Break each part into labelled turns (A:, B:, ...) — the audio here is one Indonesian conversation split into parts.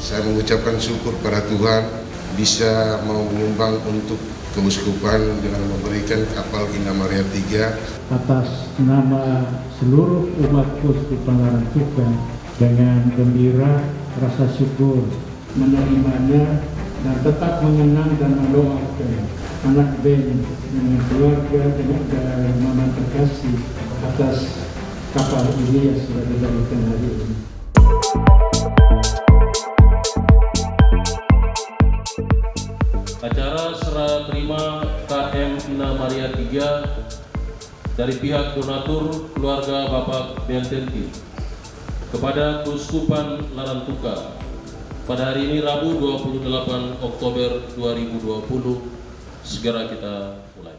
A: Saya mengucapkan syukur pada Tuhan bisa mau menyumbang untuk keuskupan dengan memberikan kapal Ina Maria III.
B: Atas nama seluruh umat Keuskupan Larantuka, dengan gembira rasa syukur menerimanya dan tetap mengenang dan mendoakan anak Ben dengan keluarga dan mama terkasih atas kapal ini yang sudah diberikan hari ini.
C: Acara serah terima KM Ina Maria III dari pihak donatur keluarga Bapak Bententi kepada Keuskupan Larantuka pada hari ini Rabu 28 Oktober 2020. Segera kita mulai.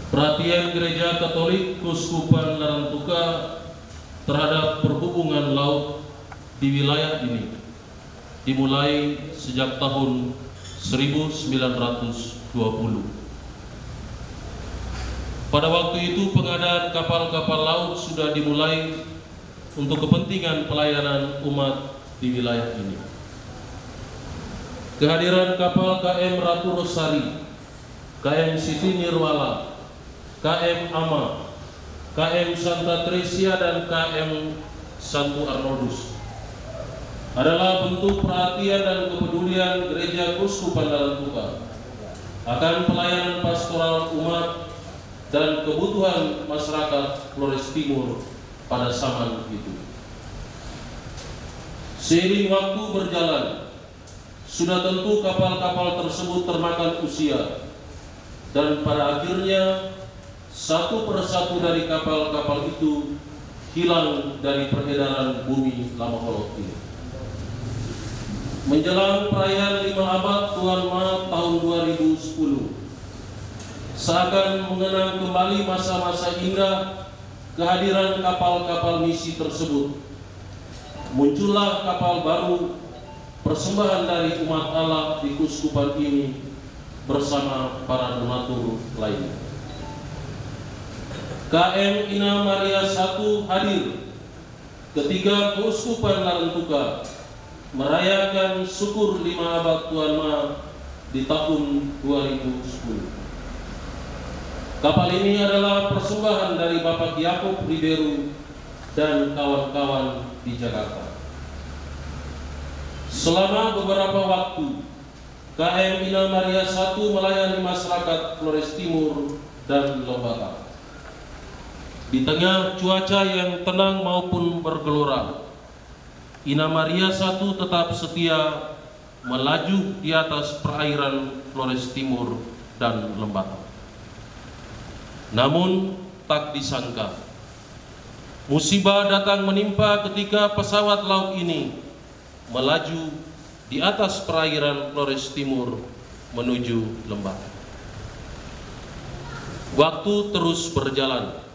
C: Perhatian Gereja Katolik Keuskupan Larantuka terhadap perhubungan laut di wilayah ini dimulai sejak tahun 1920. Pada waktu itu pengadaan kapal-kapal laut sudah dimulai untuk kepentingan pelayanan umat di wilayah ini. Kehadiran kapal KM Ratu Rosari, KM Siti Nirwala, KM Ama, KM Santa Tresia, dan KM Santo Arnoldus adalah bentuk perhatian dan kepedulian Gereja Keuskupan Larantuka akan pelayanan pastoral umat dan kebutuhan masyarakat Flores Timur pada zaman itu. Seiring waktu berjalan, sudah tentu kapal-kapal tersebut termakan usia, dan pada akhirnya satu persatu dari kapal-kapal itu hilang dari peredaran bumi lama holok ini. Menjelang perayaan 5 abad Tuan Ma tahun 2010, seakan mengenang kembali masa-masa indah kehadiran kapal-kapal misi tersebut, muncullah kapal baru persembahan dari umat Allah di Keuskupan ini bersama para donatur lainnya. KM Ina Maria I hadir ketika Keuskupan Larantuka merayakan syukur 5 abad Tuan Ma di tahun 2010. Kapal ini adalah persembahan dari Bapak Yakob Ribeiro dan kawan-kawan di Jakarta. Selama beberapa waktu, KM Ina Maria I melayani masyarakat Flores Timur dan Lombata. Di tengah cuaca yang tenang maupun bergelora, Ina Maria I tetap setia melaju di atas perairan Flores Timur dan Lembata. Namun tak disangka, musibah datang menimpa ketika pesawat laut ini melaju di atas perairan Flores Timur menuju Lembata. Waktu terus berjalan.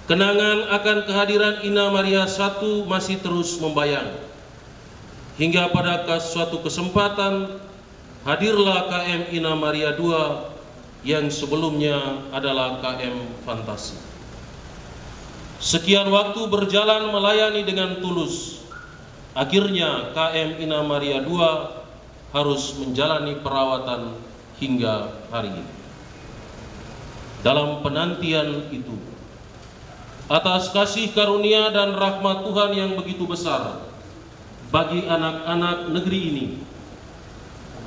C: Kenangan akan kehadiran Ina Maria I masih terus membayang. Hingga pada suatu kesempatan hadirlah KM Ina Maria II yang sebelumnya adalah KM Fantasi. Sekian waktu berjalan melayani dengan tulus. Akhirnya KM Ina Maria II harus menjalani perawatan hingga hari ini. Dalam penantian itu, atas kasih karunia dan rahmat Tuhan yang begitu besar bagi anak-anak negeri ini,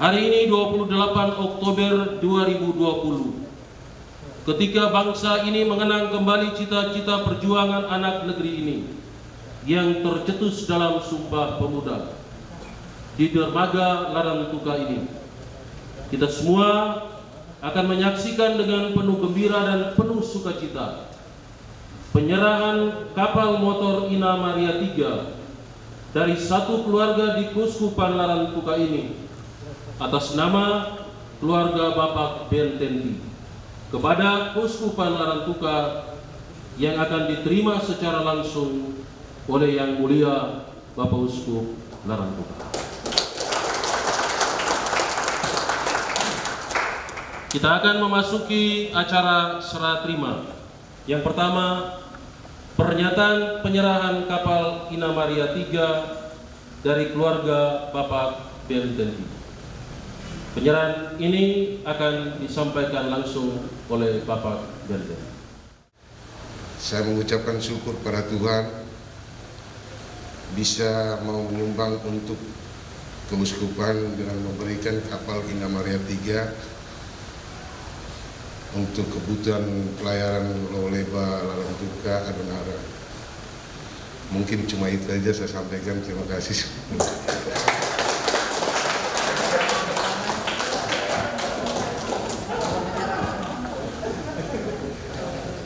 C: hari ini 28 Oktober 2020, ketika bangsa ini mengenang kembali cita-cita perjuangan anak negeri ini yang tercetus dalam Sumpah Pemuda di dermaga Larantuka ini, kita semua akan menyaksikan dengan penuh gembira dan penuh sukacita penyerahan kapal motor Ina Maria III dari satu keluarga di Keuskupan Larantuka ini atas nama keluarga Bapak Bentendi kepada Keuskupan Larantuka yang akan diterima secara langsung oleh Yang Mulia Bapak Uskup Larantuka. Kita akan memasuki acara serah terima. Yang pertama, pernyataan penyerahan kapal Ina Maria III dari keluarga Bapak Bentendi. Penyerahan ini akan disampaikan langsung oleh Bapak Bentendi.
A: Saya mengucapkan syukur pada Tuhan bisa mau menyumbang untuk keuskupan dengan memberikan kapal Ina Maria III untuk kebutuhan pelayaran Loleba Larantuka Adonara. Mungkin cuma itu aja saya sampaikan. Terima kasih.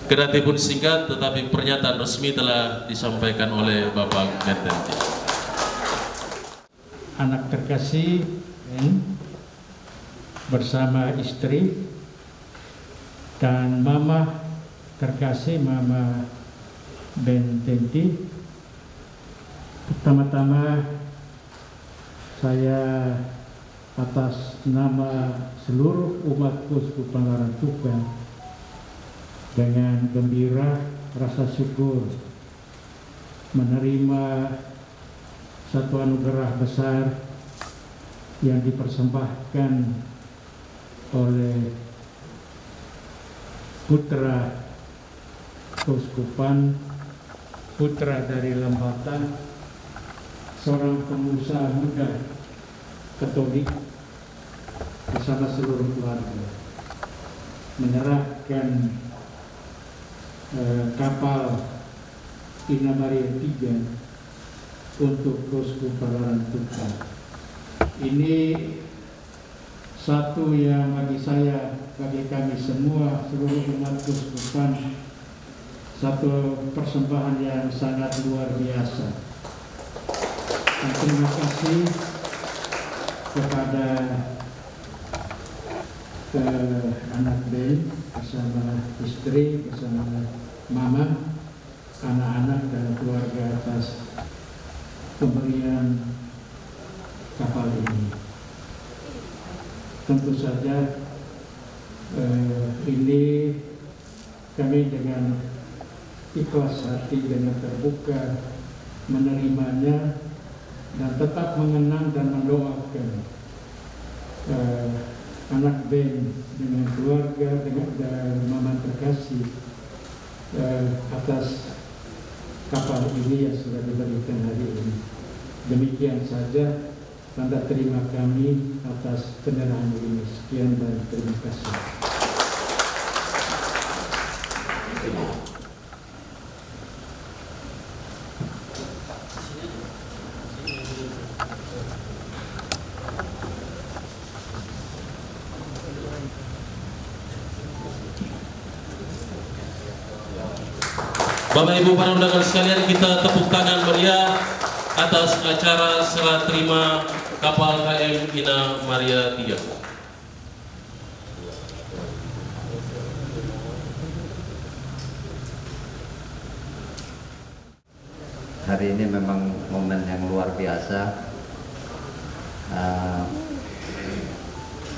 C: Kedatipun singkat tetapi pernyataan resmi telah disampaikan oleh Bapak Bentendi.
B: Anak terkasih bersama istri dan mama terkasih, Mama Bentendi. Pertama-tama saya atas nama seluruh umat Keuskupan Larantuka dengan gembira rasa syukur menerima satu anugerah besar yang dipersembahkan oleh putra keuskupan, putra dari Lembata, seorang pengusaha muda Katolik bersama seluruh keluarga menyerahkan kapal Ina Maria III untuk Keuskupan Larantuka. Ini satu yang bagi saya, bagi kami semua, seluruh umat keuskupan, satu persembahan yang sangat luar biasa. Dan terima kasih kepada anak Ben bersama istri, bersama mama, anak-anak dan keluarga atas pemberian kapal ini. Tentu saja ini kami dengan ikhlas hati, dengan terbuka menerimanya dan tetap mengenang dan mendoakan anak Ben dengan keluarga dan mama terkasih atas kapal ini yang sudah diberikan hari ini. Demikian saja tanda terima kami atas penyerahan ini. Sekian dan terima kasih.
C: Bapak Ibu para undangan sekalian, kita tepuk tangan meriah atas acara serah terima kapal KM Ina Maria III.
D: Hari ini memang momen yang luar biasa.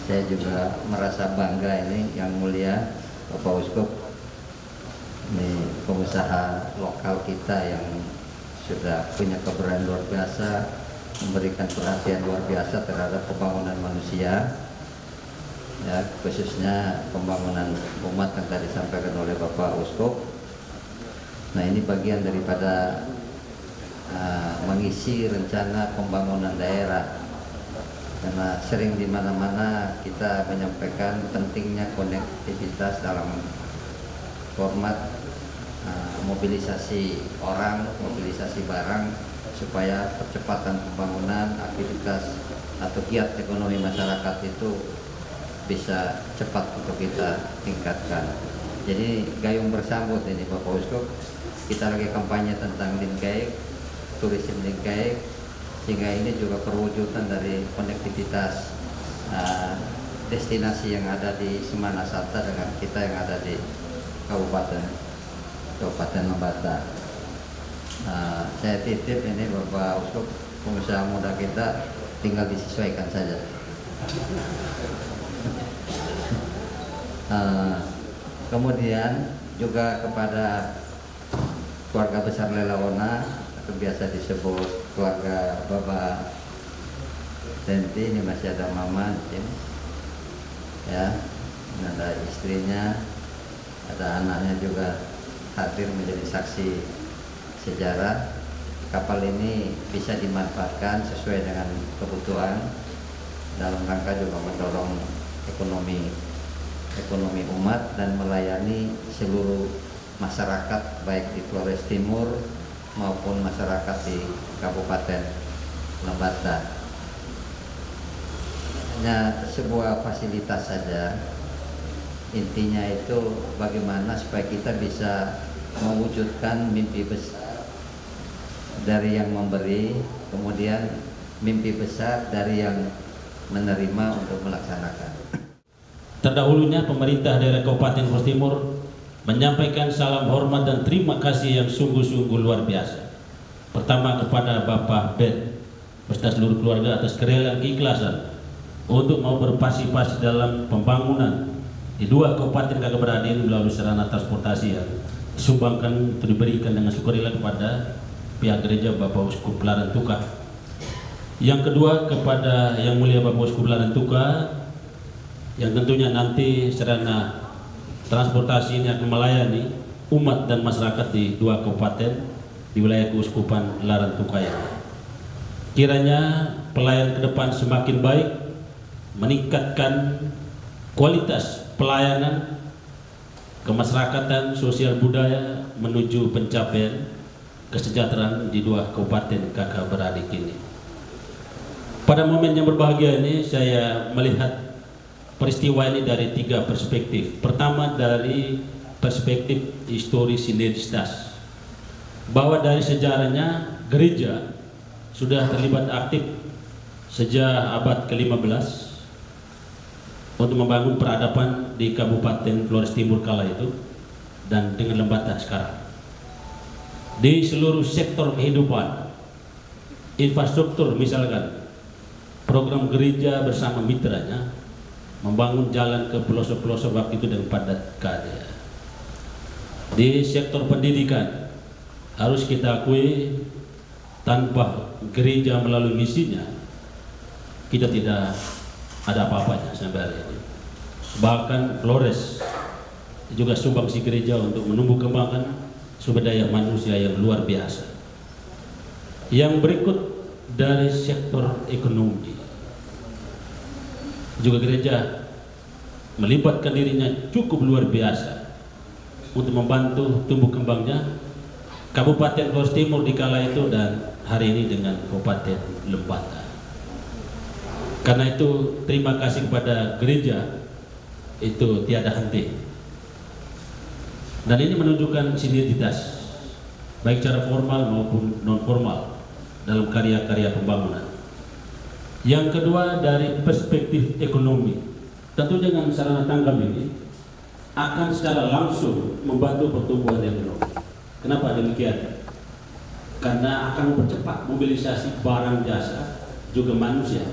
D: Saya juga merasa bangga ini, Yang Mulia Bapak Uskup, ini pengusaha lokal kita yang sudah punya keberanian luar biasa, memberikan perhatian luar biasa terhadap pembangunan manusia, ya, khususnya pembangunan umat yang tadi disampaikan oleh Bapak Uskup. Nah, ini bagian daripada mengisi rencana pembangunan daerah, karena sering di mana-mana kita menyampaikan pentingnya konektivitas dalam format mobilisasi orang, mobilisasi barang, supaya percepatan pembangunan, aktivitas atau giat ekonomi masyarakat itu bisa cepat untuk kita tingkatkan. Jadi gayung bersambut ini Bapak Uskup, kita lagi kampanye tentang Linkaik, turisme Linkaik, sehingga ini juga perwujudan dari konektivitas destinasi yang ada di Semana Santa dengan kita yang ada di Kabupaten Lembata. Saya titip ini Bapak Uskup, pengusaha muda kita tinggal disesuaikan saja. Kemudian juga kepada keluarga besar Lelaona, atau biasa disebut keluarga Bapak Tenti, ini masih ada mama di sini, ya, ini ada istrinya, ada anaknya juga hadir menjadi saksi sejarah. Kapal ini bisa dimanfaatkan sesuai dengan kebutuhan dalam rangka juga mendorong ekonomi umat dan melayani seluruh masyarakat baik di Flores Timur maupun masyarakat di Kabupaten Lembata. Hanya sebuah fasilitas saja, intinya itu bagaimana supaya kita bisa mewujudkan mimpi besar dari yang memberi, kemudian mimpi besar dari yang menerima untuk melaksanakan.
E: Terdahulunya pemerintah daerah Kabupaten Flores Timur menyampaikan salam hormat dan terima kasih yang sungguh-sungguh luar biasa. Pertama kepada Bapak Ben beserta seluruh keluarga atas kerelaan keikhlasan untuk mau berpartisipasi dalam pembangunan di dua kabupaten Kakak Beradik melalui sarana transportasi yang disumbangkan atau diberikan dengan sukarela kepada pihak gereja Bapak Uskup Larantuka. Yang kedua kepada Yang Mulia Bapak Uskup Larantuka, yang tentunya nanti sarana transportasi ini akan melayani umat dan masyarakat di dua kabupaten di wilayah Keuskupan Larantuka. Kiranya pelayan ke depan semakin baik, meningkatkan kualitas pelayanan kemasyarakatan sosial budaya menuju pencapaian kesejahteraan di dua kabupaten Kakak Beradik ini. Pada momen yang berbahagia ini saya melihat peristiwa ini dari tiga perspektif. Pertama dari perspektif historis sinergitas, bahwa dari sejarahnya gereja sudah terlibat aktif sejak abad ke-15 untuk membangun peradaban di Kabupaten Flores Timur kala itu dan dengan Lembata sekarang. Di seluruh sektor kehidupan, infrastruktur misalkan, program gereja bersama mitranya membangun jalan ke pelosok-pelosok waktu itu dan padat karya. Di sektor pendidikan harus kita akui, tanpa gereja melalui misinya kita tidak ada apa-apanya sampai hari ini. Bahkan Flores juga sumbangsi gereja untuk menumbuh kembangkan sumber daya manusia yang luar biasa. Yang berikut dari sektor ekonomi, juga gereja melibatkan dirinya cukup luar biasa untuk membantu tumbuh kembangnya Kabupaten Flores Timur di kala itu dan hari ini dengan Kabupaten Lembata. Karena itu terima kasih kepada gereja itu tiada henti. Dan ini menunjukkan sinergitas baik secara formal maupun non formal dalam karya-karya pembangunan. Yang kedua dari perspektif ekonomi, tentu dengan sarana tangkap ini akan secara langsung membantu pertumbuhan ekonomi. Kenapa demikian? Karena akan mempercepat mobilisasi barang jasa juga manusia.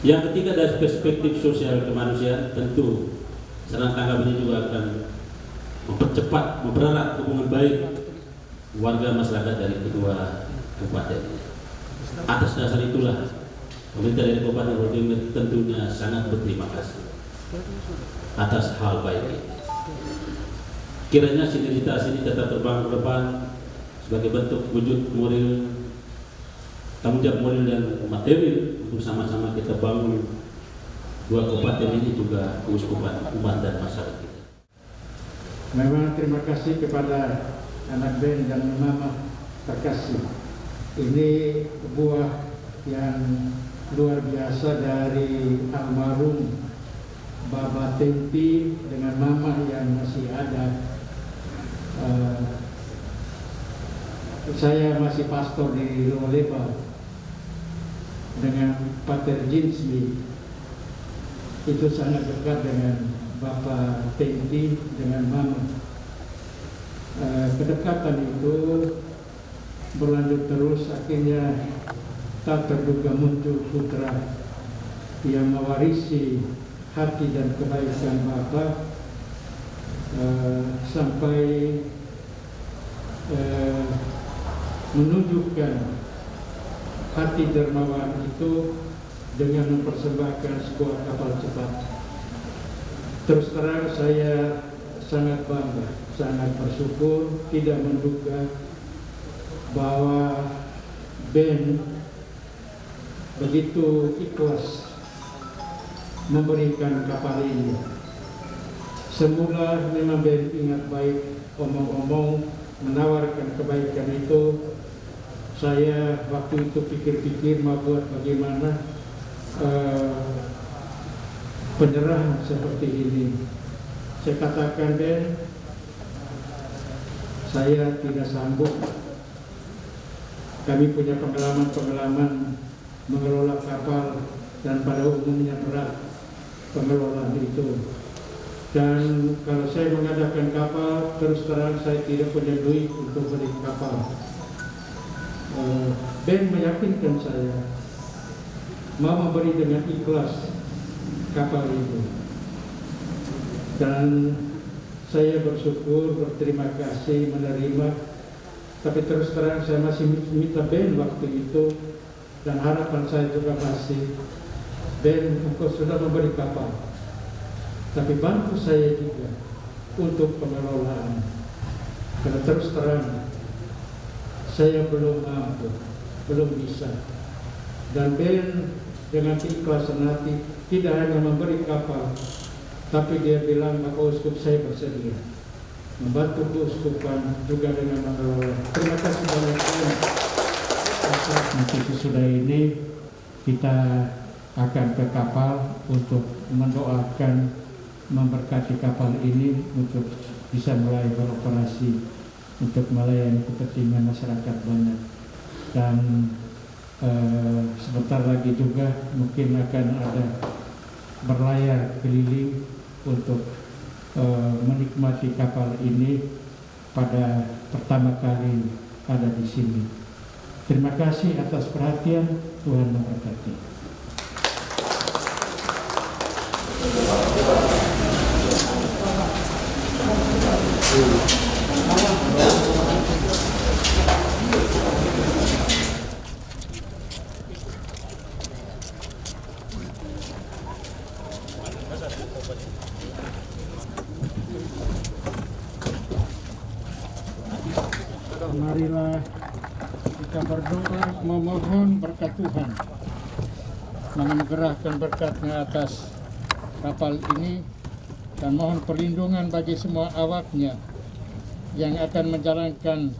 E: Yang ketiga dari perspektif sosial kemanusiaan, tentu sarana tangkap ini juga akan mempercepat, mempererat hubungan baik warga masyarakat dari kedua kabupaten. Atas dasar itulah pemerintah dari Kabupaten Flores Timur tentunya sangat berterima kasih atas hal baik ini. Kiranya sinergitas ini tetap terbangun ke depan sebagai bentuk wujud moral, tanggung jawab moral dan material untuk sama-sama kita bangun dua kabupaten ini juga keuskupan umat dan masyarakat kita.
B: Memang terima kasih kepada anak Ben dan mama terkasih. Ini buah yang luar biasa dari almarhum Bapak Tempi dengan mama yang masih ada. saya masih pastor di Loleba dengan Pater Jinsli, itu sangat dekat dengan Bapak Tengki, dengan Mama. Kedekatan itu berlanjut terus, akhirnya tak terduga muncul putra yang mewarisi hati dan kebaikan Bapak, sampai menunjukkan hati dermawan itu dengan mempersembahkan sebuah kapal cepat. Terus terang saya sangat bangga, sangat bersyukur, tidak menduga bahwa Ben begitu ikhlas memberikan kapal ini. Semula memang Ben ingat baik omong-omong menawarkan kebaikan itu. Saya waktu itu pikir-pikir mau buat bagaimana penyerahan seperti ini. Saya katakan, Ben, saya tidak sanggup. Kami punya pengalaman-pengalaman mengelola kapal dan pada umumnya berat pengelolaan itu. Dan kalau saya mengadakan kapal, terus terang saya tidak punya duit untuk beli kapal. Ben meyakinkan saya mau memberi dengan ikhlas kapal itu, dan saya bersyukur, berterima kasih, menerima. Tapi terus terang saya masih minta Ben waktu itu, dan harapan saya juga masih, Ben, engkau sudah memberi kapal, tapi bantu saya juga untuk pengelolaan, karena terus terang saya belum mampu, belum bisa. Dan Ben dengan keikhlasan hati tidak hanya memberi kapal, tapi dia bilang, Bapak Uskup, saya bersedia membantu keuskupan juga dengan mengelola. Terima kasih banyak. Nanti sesudah ini kita akan ke kapal untuk mendoakan, memberkati kapal ini untuk bisa mulai beroperasi untuk melayani kepentingan masyarakat banyak. Dan sebentar lagi juga mungkin akan ada berlayar keliling untuk menikmati kapal ini pada pertama kali ada di sini. Terima kasih atas perhatian, Tuhan memberkati. Marilah kita berdoa memohon berkat Tuhan, menganugerahkan berkat-Nya atas kapal ini, dan mohon perlindungan bagi semua awaknya yang akan menjalankan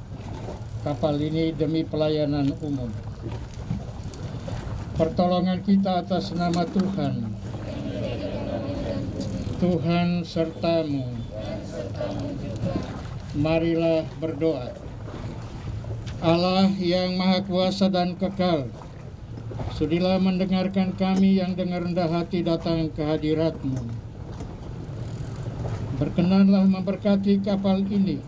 B: kapal ini demi pelayanan umum. Pertolongan kita atas nama Tuhan. Tuhan sertamu. Marilah berdoa. Allah yang Maha Kuasa dan Kekal, sudilah mendengarkan kami yang dengan rendah hati datang ke hadirat-Mu. Berkenanlah memberkati kapal ini,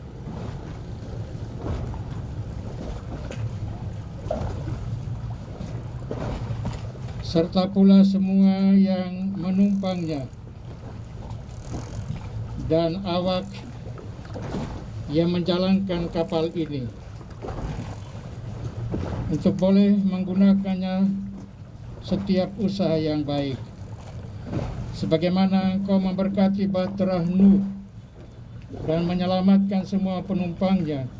B: serta pula semua yang menumpangnya dan awak yang menjalankan kapal ini, untuk boleh menggunakannya setiap usaha yang baik. Sebagaimana Engkau memberkati Bahtera Nuh dan menyelamatkan semua penumpangnya,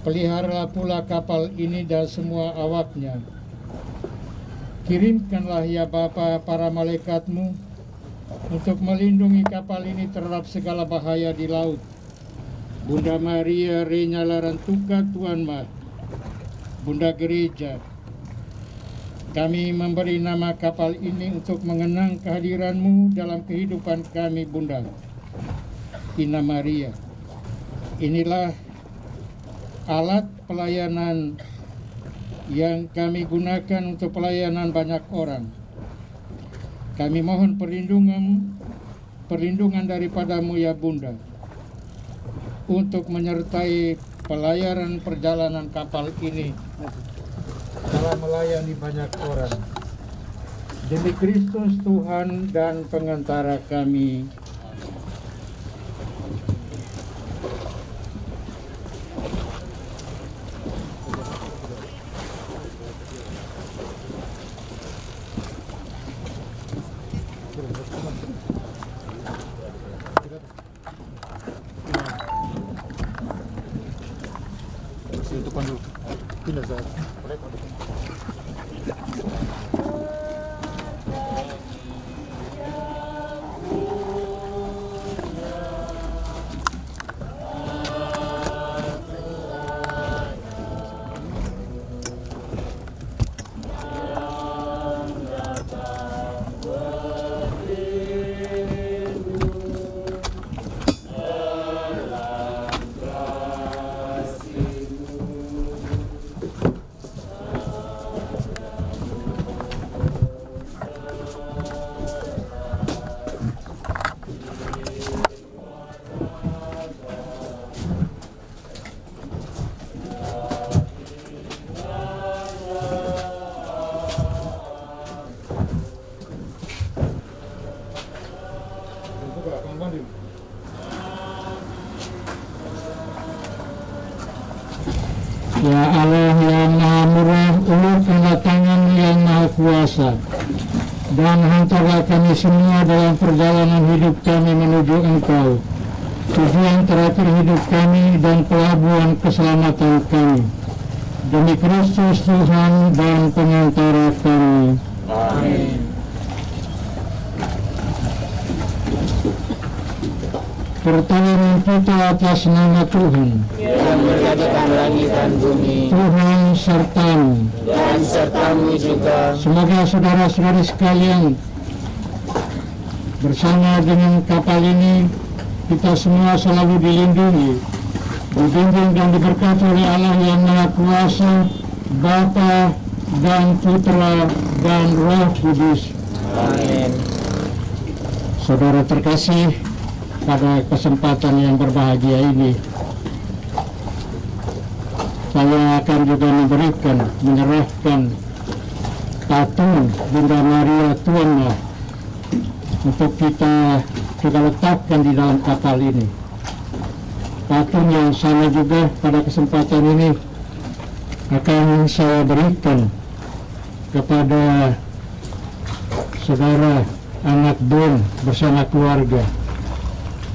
B: peliharalah pula kapal ini dan semua awaknya. Kirimkanlah ya Bapa para malaikat-Mu untuk melindungi kapal ini terhadap segala bahaya di laut. Bunda Maria, Renya Larantuka, Tuan Mah, Bunda Gereja, kami memberi nama kapal ini untuk mengenang kehadiran-Mu dalam kehidupan kami, Bunda Ina Maria. Inilah alat pelayanan yang kami gunakan untuk pelayanan banyak orang. Kami mohon perlindungan daripadamu ya Bunda, untuk menyertai pelayaran perjalanan kapal ini dalam melayani banyak orang. Demi Kristus Tuhan dan pengantara kami. Ya Allah yang Maha Murah, ulurkanlah tangan yang Maha Kuasa, dan hantarlah kami semua dalam perjalanan hidup kami menuju Engkau, tujuan terakhir hidup kami dan pelabuhan keselamatan kami. Demi Kristus Tuhan dan pengantara kami. Amin. Pertolongan kita atas nama Tuhan
F: yang menjadikan langit dan bumi,
B: Tuhan sertamu
F: dan sertamu juga.
B: Semoga saudara-saudari sekalian, bersama dengan kapal ini kita semua selalu dilindungi, dibimbing dan diberkati oleh Allah yang Maha Kuasa, Bapa dan Putra dan Roh Kudus.
F: Amin.
B: Saudara terkasih, pada kesempatan yang berbahagia ini saya akan juga menyerahkan patung Bunda Maria Tuanna untuk kita letakkan di dalam kapal ini. Patung yang sama juga pada kesempatan ini akan saya berikan kepada saudara anak Don bersama keluarga,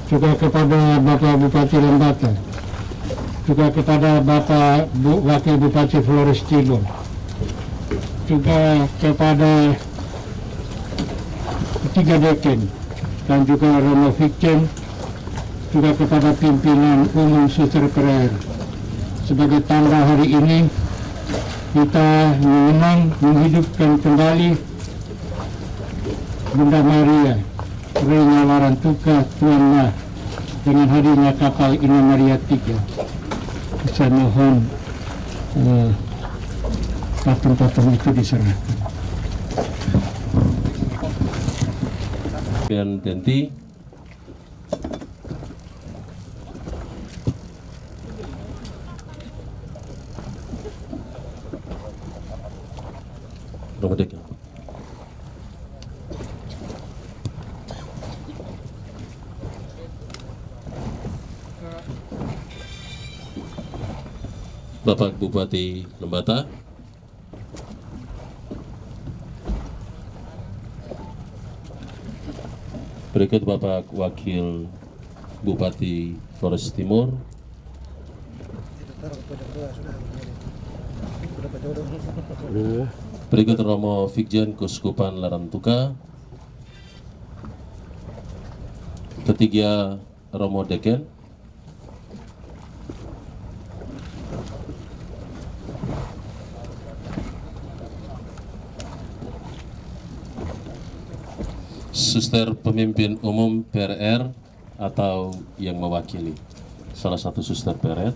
B: juga kepada Bapak Bupati Lembata, juga kepada Bapak Wakil Bupati Flores Timur, juga kepada ketiga deken dan juga Romo Fikjen, juga kepada pimpinan umum Suster Pereir. Sebagai tanda hari ini kita menghidupkan kembali Bunda Maria Reina Larantuka Tuanna dengan hadirnya kapal ini Maria 3. Saya mohon patung-patung itu diserahkan.
C: Dan Tenti Romodek. Bapak Bupati Lembata, berikut Bapak Wakil Bupati Flores Timur, berikut Romo Fikjen Kuskupan Larantuka, ketiga Romo Deken, Suster pemimpin umum PRR atau yang mewakili salah satu suster PRR,